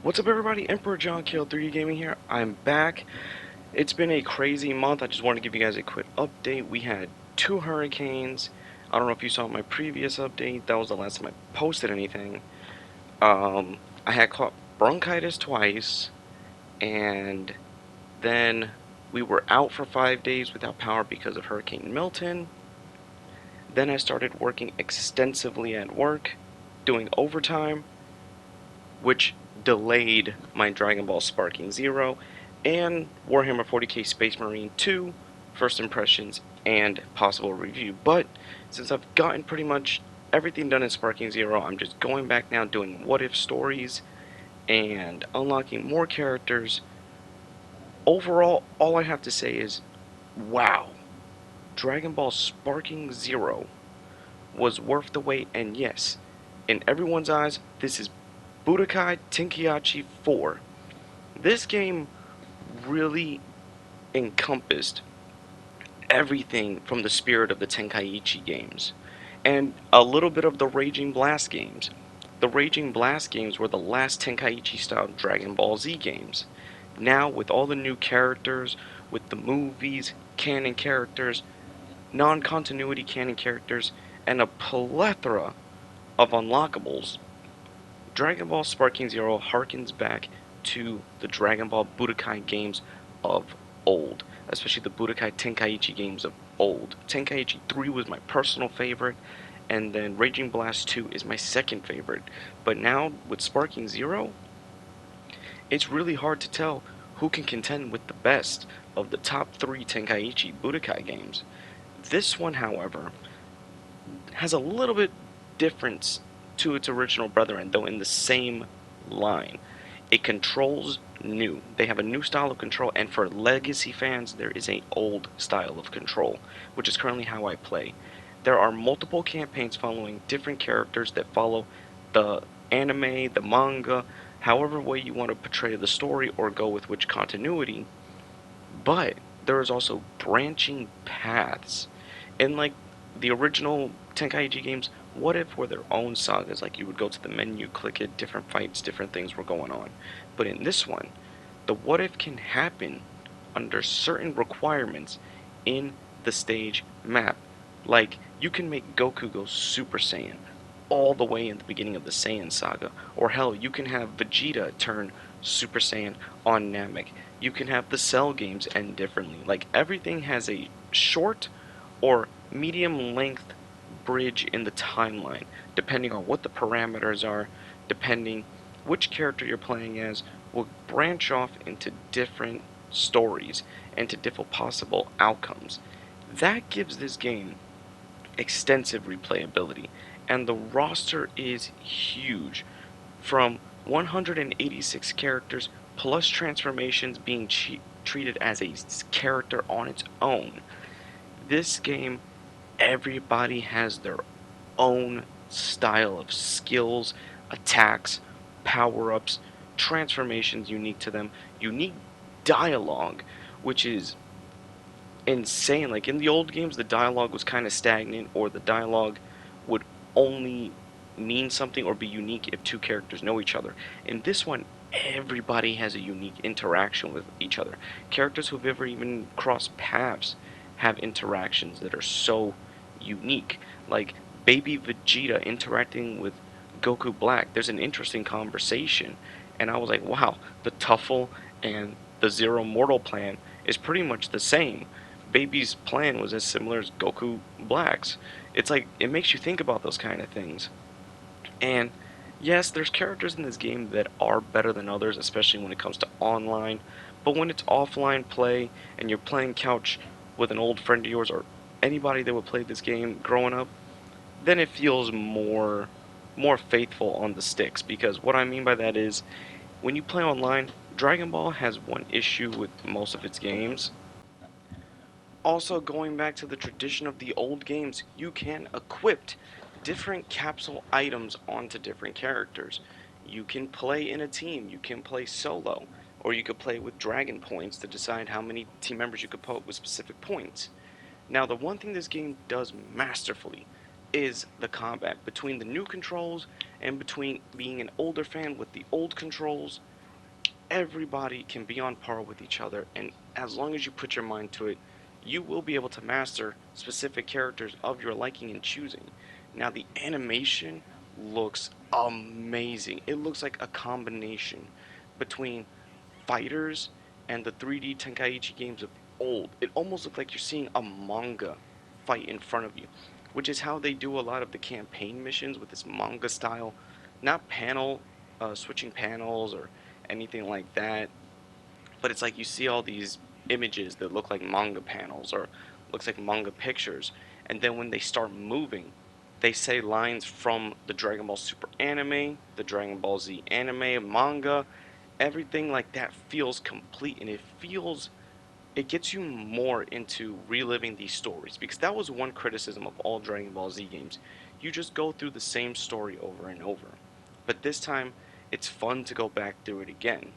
What's up, everybody? Emperor John Kill 3D Gaming here. I'm back. It's been a crazy month. I just want to give you guys a quick update. We had two hurricanes. I don't know if you saw my previous update. That was the last time I posted anything. I had caught bronchitis twice, and then we were out for 5 days without power because of Hurricane Milton. Then I started working extensively at work, doing overtime, which delayed my Dragon Ball Sparking Zero and Warhammer 40k Space Marine 2 first impressions and possible review. But since I've gotten pretty much everything done in Sparking Zero, I'm just going back now doing what if stories and unlocking more characters. Overall, all I have to say is wow, Dragon Ball Sparking Zero was worth the wait, and yes, in everyone's eyes, this is Budokai Tenkaichi 4. This game really encompassed everything from the spirit of the Tenkaichi games, and a little bit of the Raging Blast games. The Raging Blast games were the last Tenkaichi style Dragon Ball Z games. Now, with all the new characters, with the movies, canon characters, non continuity canon characters, and a plethora of unlockables, Dragon Ball Sparking Zero harkens back to the Dragon Ball Budokai games of old, especially the Budokai Tenkaichi games of old. Tenkaichi 3 was my personal favorite, and then Raging Blast 2 is my second favorite. But now, with Sparking Zero, it's really hard to tell who can contend with the best of the top three Tenkaichi Budokai games. This one, however, has a little bit difference to its original brethren, though in the same line. It controls new. They have a new style of control, and for legacy fans, there is an old style of control, which is currently how I play. There are multiple campaigns following different characters that follow the anime, the manga, however way you want to portray the story or go with which continuity, but there is also branching paths. In like the original Tenkaichi games, what if were their own sagas? Like you would go to the menu, click it, different fights, different things were going on. But in this one, the what if can happen under certain requirements in the stage map. Like you can make Goku go Super Saiyan all the way in the beginning of the Saiyan saga, or hell, you can have Vegeta turn Super Saiyan on Namek. You can have the Cell games end differently. Like everything has a short or medium length bridge in the timeline, depending on what the parameters are, depending which character you're playing as, will branch off into different stories and to different possible outcomes. That gives this game extensive replayability, and the roster is huge, from 186 characters plus transformations being treated as a character on its own. This game, everybody has their own style of skills, attacks, power ups, transformations unique to them, unique dialogue, which is insane. Like in the old games, the dialogue was kind of stagnant, or the dialogue would only mean something or be unique if two characters know each other. In this one, everybody has a unique interaction with each other. Characters who've ever even crossed paths have interactions that are so unique. Like baby Vegeta interacting with Goku Black, there's an interesting conversation, and I was like, wow, the Tuffle and the Zero Mortal plan is pretty much the same. Baby's plan was as similar as Goku Black's. It's like it makes you think about those kind of things. And yes, there's characters in this game that are better than others, especially when it comes to online. But when it's offline play and you're playing couch with an old friend of yours or anybody that would play this game growing up, then it feels more faithful on the sticks. Because what I mean by that is when you play online, Dragon Ball has one issue with most of its games. Also, going back to the tradition of the old games, you can equip different capsule items onto different characters. You can play in a team, you can play solo, or you could play with dragon points to decide how many team members you could put with specific points. Now, the one thing this game does masterfully is the combat between the new controls and between being an older fan with the old controls. everybody can be on par with each other, and as long as you put your mind to it, you will be able to master specific characters of your liking and choosing. Now, the animation looks amazing. It looks like a combination between fighters and the 3D Tenkaichi games of old. It almost looks like you're seeing a manga fight in front of you, which is how they do a lot of the campaign missions with this manga style, not switching panels or anything like that, but it's like you see all these images that look like manga panels or looks like manga pictures, and then when they start moving, they say lines from the Dragon Ball Super anime, the Dragon Ball Z anime, manga, everything like that feels complete, and it gets you more into reliving these stories, because that was one criticism of all Dragon Ball Z games. You just go through the same story over and over. But this time it's fun to go back through it again.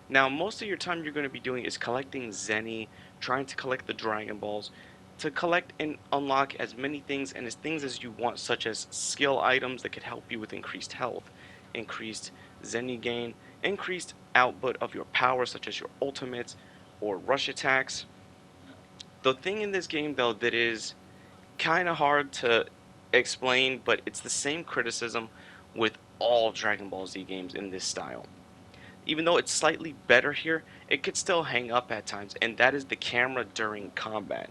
Now, most of your time you're going to be doing is collecting Zenny, trying to collect the Dragon Balls, to collect and unlock as many things and as things as you want, such as skill items that could help you with increased health, increased Zenny gain, increased output of your power, such as your ultimates or rush attacks. The thing in this game, though, that is kind of hard to explain, but it's the same criticism with all Dragon Ball Z games in this style. Even though it's slightly better here, it could still hang up at times, and that is the camera during combat.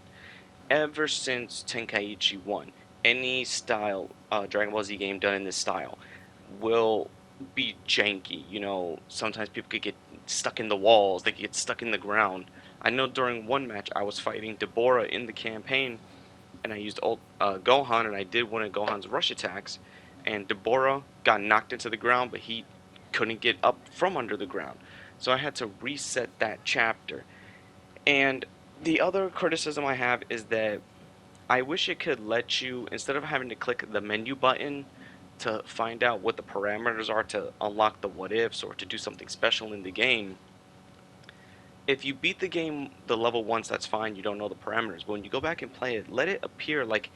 Ever since Tenkaichi 1, any style Dragon Ball Z game done in this style will be janky. Sometimes people could get stuck in the walls, they could get stuck in the ground. I know during one match I was fighting Deborah in the campaign, and I used Gohan, and I did one of Gohan's rush attacks, and Deborah got knocked into the ground, but he couldn't get up from under the ground. So I had to reset that chapter. And the other criticism I have is that I wish it could let you, instead of having to click the menu button to find out what the parameters are to unlock the what ifs or to do something special in the game, if you beat the game the level once, that's fine, you don't know the parameters. But when you go back and play it, let it appear like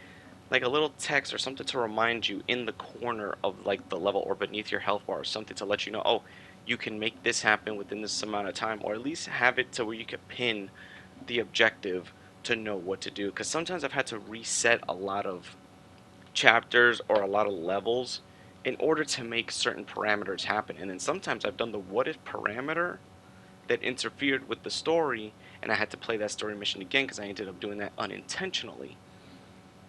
a little text or something to remind you in the corner of like the level or beneath your health bar, or something to let you know, oh, you can make this happen within this amount of time, or at least have it to where you can pin the objective to know what to do. Because sometimes I've had to reset a lot of chapters or a lot of levels in order to make certain parameters happen, and then sometimes I've done the what if parameter that interfered with the story, and I had to play that story mission again because I ended up doing that unintentionally.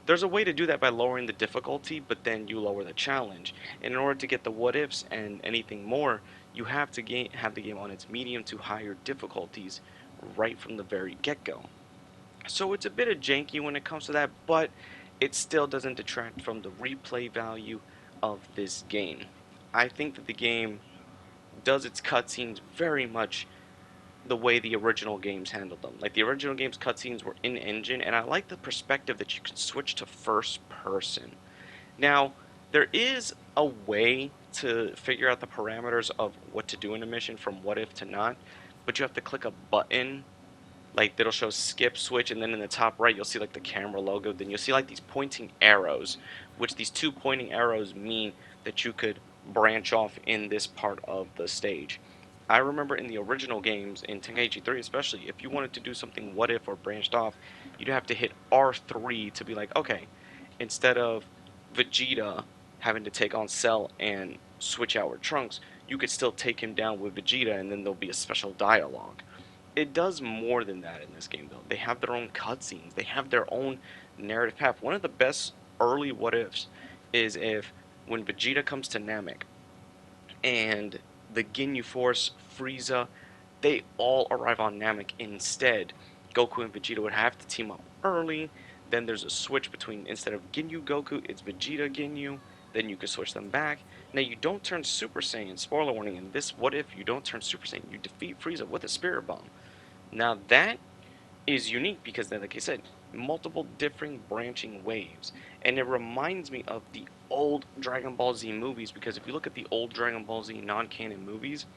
There's a way to do that by lowering the difficulty, but then you lower the challenge. And in order to get the what ifs and anything more, you have to have the game on its medium to higher difficulties right from the very get go. So it's a bit of janky when it comes to that, but it still doesn't detract from the replay value of this game. I think that the game does its cutscenes very much the way the original games handled them. Like, the original games cutscenes were in engine, and I like the perspective that you can switch to first person. Now, there is a way to figure out the parameters of what to do in a mission from what if to not, but you have to click a button, like that'll show skip switch, and then in the top right you'll see like the camera logo, then you'll see like these pointing arrows, which these two pointing arrows mean that you could branch off in this part of the stage. I remember in the original games, in Tenkaichi 3 especially, if you wanted to do something what if or branched off, you'd have to hit R3 to be like, okay, instead of Vegeta having to take on Cell and switch out with Trunks, you could still take him down with Vegeta, and then there'll be a special dialogue. It does more than that in this game, though. They have their own cutscenes. They have their own narrative path. One of the best early what ifs is if when Vegeta comes to Namek and the Ginyu Force, Frieza, they all arrive on Namek instead. Goku and Vegeta would have to team up early. Then there's a switch between, instead of Ginyu Goku, it's Vegeta Ginyu. Then you can switch them back. Now, you don't turn Super Saiyan. Spoiler warning, in this what if you don't turn Super Saiyan. You defeat Frieza with a Spirit Bomb. Now, that is unique because, then, like I said, multiple different branching waves. And it reminds me of the old Dragon Ball Z movies, because if you look at the old Dragon Ball Z non-canon movies,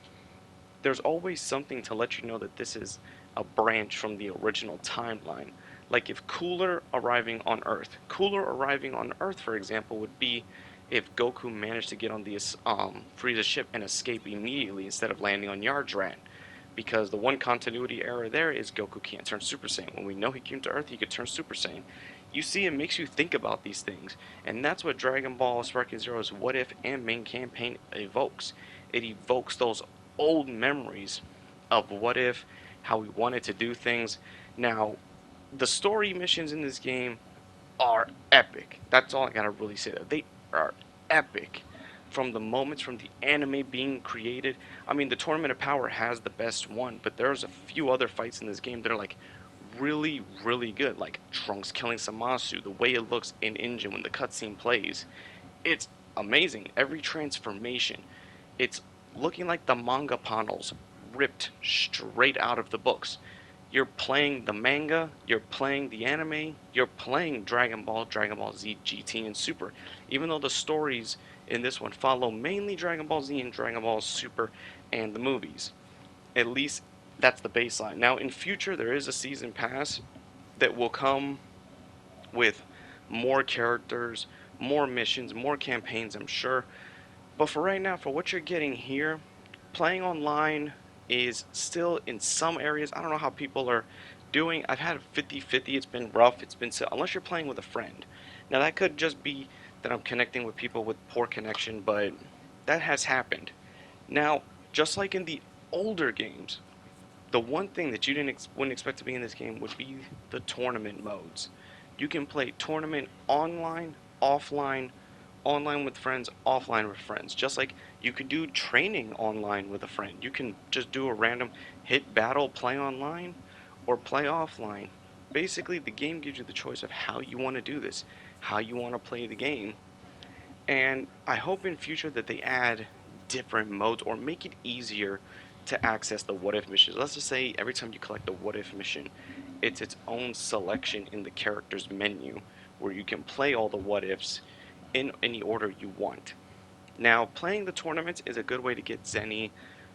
there's always something to let you know that this is a branch from the original timeline. Like if Cooler arriving on Earth. Cooler arriving on Earth, for example, would be if Goku managed to get on the Frieza ship and escape immediately instead of landing on Yardrat. Because the one continuity error there is Goku can't turn Super Saiyan. When we know he came to Earth, he could turn Super Saiyan. You see, it makes you think about these things, and that's what Dragon Ball Sparking Zero's What If and main campaign evokes. It evokes those old memories of what if, how we wanted to do things. Now, the story missions in this game are epic. That's all I gotta really say. That they are epic. From the moments from the anime being created, I mean, the Tournament of Power has the best one, but there's a few other fights in this game that are like really, really good. Like Trunks killing Samasu, the way it looks in engine when the cutscene plays, it's amazing. Every transformation, it's looking like the manga panels ripped straight out of the books. You're playing the manga, you're playing the anime, you're playing Dragon Ball Z, GT, and Super. Even though the stories in this one follow mainly Dragon Ball Z and Dragon Ball Super and the movies. At least that's the baseline. Now, in future, there is a season pass that will come with more characters, more missions, more campaigns, I'm sure. But for right now, for what you're getting here, playing online is still in some areas. I don't know how people are doing. I've had 50-50. It's been rough. It's been unless you're playing with a friend. Now that could just be that I'm connecting with people with poor connection, but that has happened. Now, just like in the older games, the one thing that you wouldn't expect to be in this game would be the tournament modes. You can play tournament online, offline, online with friends, offline with friends. Just like you could do training online with a friend. You can just do a random hit battle, play online, or play offline. Basically, the game gives you the choice of how you want to do this, how you want to play the game. And I hope in future that they add different modes or make it easier to access the what if missions. Let's just say every time you collect a what if mission, it's its own selection in the character's menu where you can play all the what ifs in any order you want. Now, playing the tournaments is a good way to get Zenny,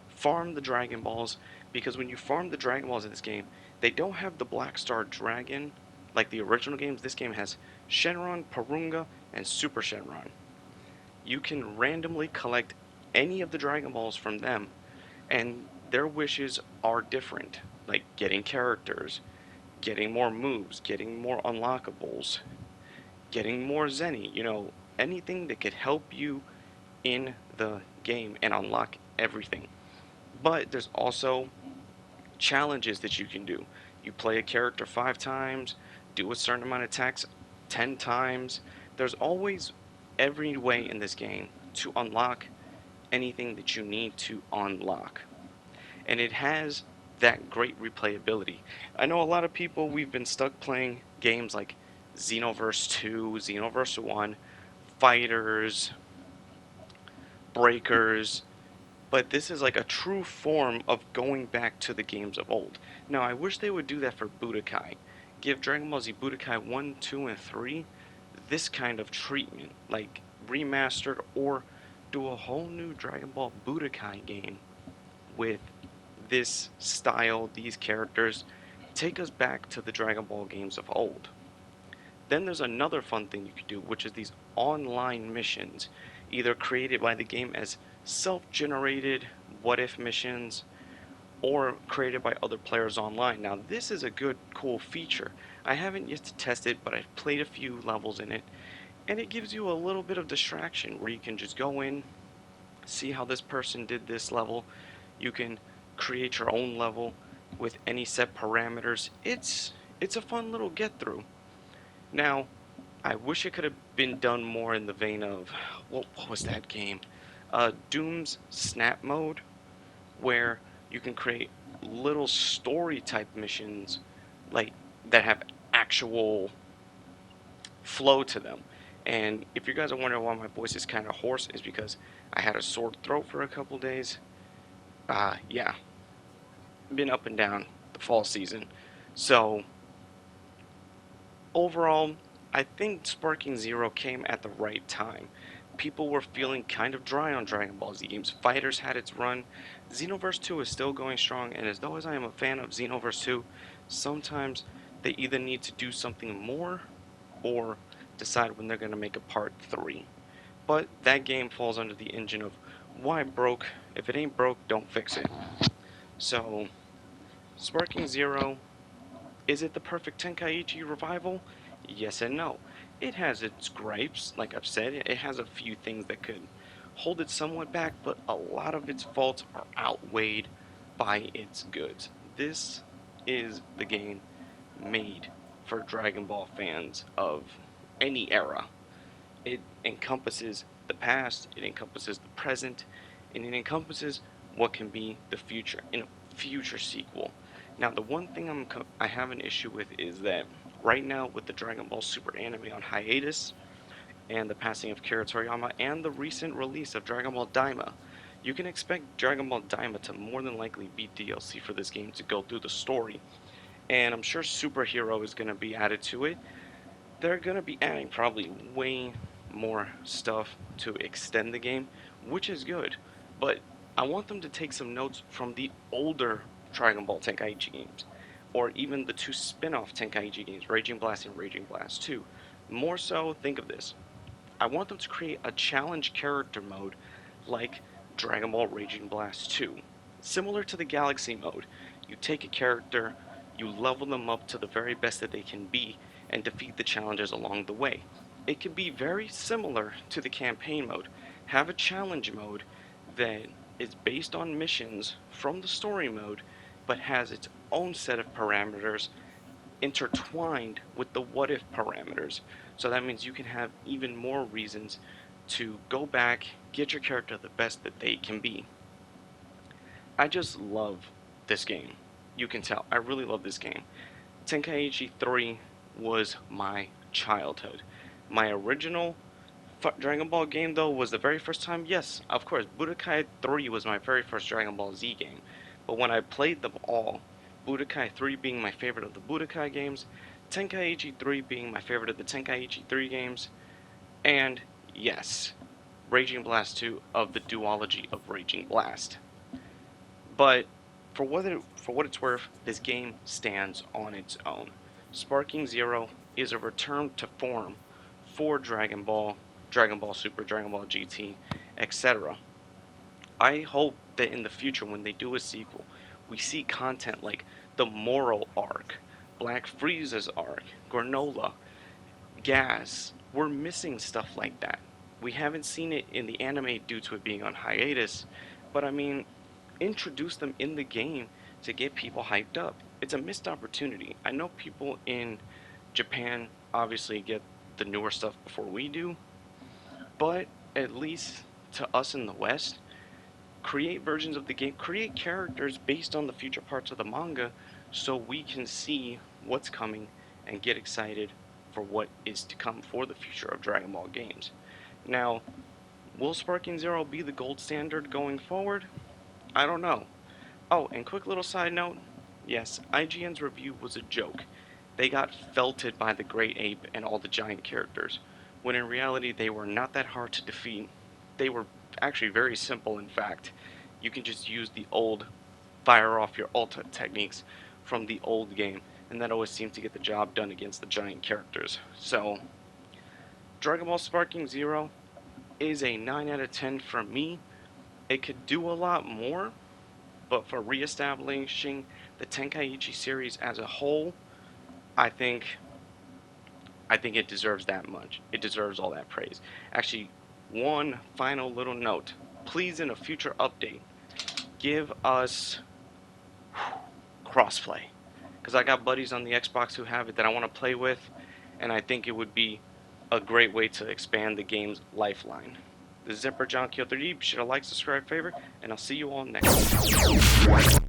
farm the Dragon Balls, because when you farm the Dragon Balls in this game, they don't have the Black Star Dragon like the original games. This game has Shenron, Porunga, and Super Shenron. You can randomly collect any of the Dragon Balls from them, and their wishes are different, like getting characters, getting more moves, getting more unlockables, getting more Zenny, anything that could help you in the game and unlock everything. But there's also challenges that you can do. You play a character 5 times, do a certain amount of attacks 10 times. There's always every way in this game to unlock anything that you need to unlock. And it has that great replayability. I know a lot of people, we've been stuck playing games like Xenoverse 2, Xenoverse 1, Fighters, Breakers, but this is like a true form of going back to the games of old. Now, I wish they would do that for Budokai. Give Dragon Ball Z Budokai 1, 2, and 3 this kind of treatment, like remastered, or do a whole new Dragon Ball Budokai game with this style, these characters. Take us back to the Dragon Ball games of old. Then there's another fun thing you could do, which is these online missions, either created by the game as self-generated what if missions or created by other players online. Now, this is a good, cool feature. I haven't yet to test it, but I've played a few levels in it, and it gives you a little bit of distraction where you can just go in, see how this person did this level. You can create your own level with any set parameters. It's a fun little get through. Now, I wish it could have been done more in the vein of what was that game? Doom's Snap Mode, where you can create little story type missions like that have actual flow to them. And if you guys are wondering why my voice is kind of hoarse, is because I had a sore throat for a couple days. Yeah, been up and down the fall season. So overall, I think Sparking Zero came at the right time. People were feeling kind of dry on Dragon Ball Z games. Fighters had its run. Xenoverse 2 is still going strong, and as though as I am a fan of Xenoverse 2, sometimes they either need to do something more or decide when they're going to make a part 3. But that game falls under the engine of why broke? If it ain't broke, don't fix it. So, Sparking Zero, is it the perfect Tenkaichi revival? Yes and no. It has its gripes, like I've said, it has a few things that could hold it somewhat back, but a lot of its faults are outweighed by its goods. This is the game made for Dragon Ball fans of any era. It encompasses the past, it encompasses the present, and it encompasses what can be the future in a future sequel. Now, the one thing I have an issue with is that right now, with the Dragon Ball Super anime on hiatus, and the passing of Kira Toriyama, and the recent release of Dragon Ball Daima, you can expect Dragon Ball Daima to more than likely be DLC for this game to go through the story. And I'm sure Superhero is going to be added to it. They're going to be adding probably way more stuff to extend the game, which is good. But I want them to take some notes from the older Dragon Ball Tenkaichi games, or even the two spin off Tenkaichi games, Raging Blast and Raging Blast 2. More so, think of this. I want them to create a challenge character mode like Dragon Ball Raging Blast 2. Similar to the Galaxy mode, you take a character, you level them up to the very best that they can be, and defeat the challenges along the way. It can be very similar to the campaign mode. Have a challenge mode that is based on missions from the story mode, but has its own set of parameters intertwined with the what if parameters. So that means you can have even more reasons to go back, get your character the best that they can be. I just love this game. You can tell. I really love this game. Tenkaichi 3 was my childhood. My original Dragon Ball game, though, was the very first time. Yes, of course, Budokai 3 was my very first Dragon Ball Z game. But when I played them all, Budokai 3 being my favorite of the Budokai games, Tenkaichi 3 being my favorite of the Tenkaichi 3 games, and yes, Raging Blast 2 of the duology of Raging Blast. But for what it's worth, this game stands on its own. Sparking Zero is a return to form for Dragon Ball, Dragon Ball Super, Dragon Ball GT, etc. I hope that in the future, when they do a sequel, we see content like the Moral arc, Black Frieza's arc, Granola, Gas. We're missing stuff like that. We haven't seen it in the anime due to it being on hiatus, but I mean, introduce them in the game to get people hyped up. It's a missed opportunity. I know people in Japan obviously get the newer stuff before we do, but at least to us in the West, create versions of the game, create characters based on the future parts of the manga so we can see what's coming and get excited for what is to come for the future of Dragon Ball games. Now, will Sparking Zero be the gold standard going forward? I don't know. Oh, and quick little side note, yes, IGN's review was a joke. They got felted by the Great Ape and all the giant characters, when in reality they were not that hard to defeat. They were actually very simple, in fact. You can just use the old fire off your ulta techniques from the old game, and that always seemed to get the job done against the giant characters. So, Dragon Ball Sparking Zero is a 9 out of 10 for me. It could do a lot more, but for reestablishing the Tenkaichi series as a whole, I think it deserves that much. It deserves all that praise. Actually, one final little note. Please, in a future update, give us crossplay. Because I got buddies on the Xbox who have it that I want to play with, and I think it would be a great way to expand the game's lifeline. This is Emperor John Kill 3D. Be sure to like, subscribe, favorite, and I'll see you all next time.